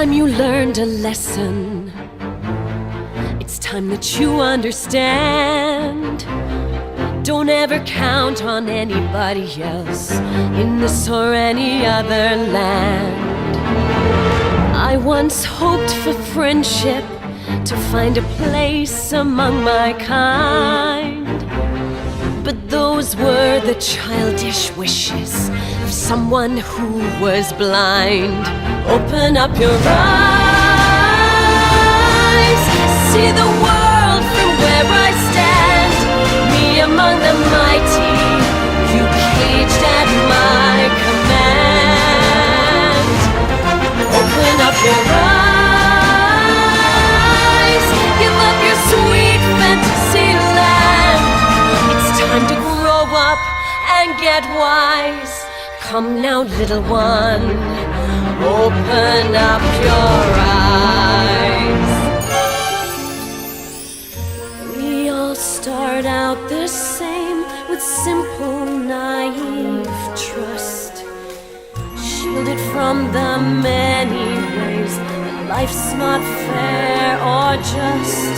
time you learned a lesson. It's time that you understand. Don't ever count on anybody else in this or any other land. I once hoped for friendship, to find a place among my kind. But those were the childish wishes of someone who was blind. Open up your eyes, see the world from where I stand. Me among the mighty, you caged at my command. Open up your eyes, give up your sweet fantasy land. It's time to grow up and get wise. Come now, little one, open up your eyes. We all start out the same, with simple, naive trust, shielded from the many ways that life's not fair or just.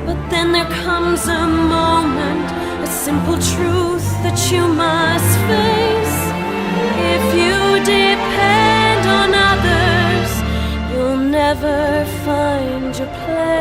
But then there comes a moment, a simple truth that you must face. If you depend on others, you'll never find your place.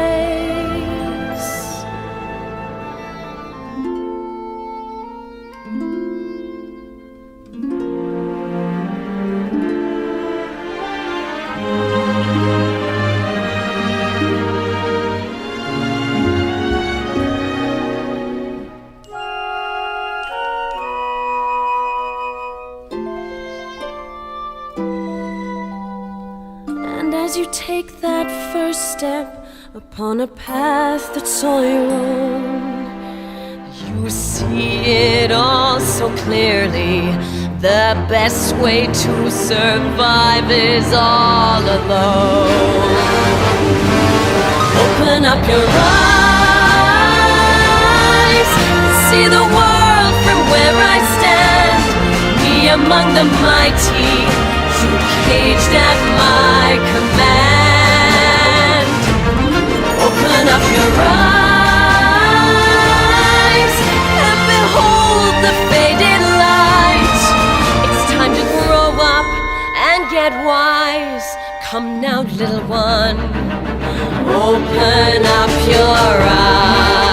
As you take that first step upon a path that's all your own, you see it all so clearly. The best way to survive is all alone. Open up your eyes, see the world from where I stand. Me among the mighty, you caged at my command. Open up your eyes and behold the faded light. It's time to grow up and get wise. Come now, little one, open up your eyes.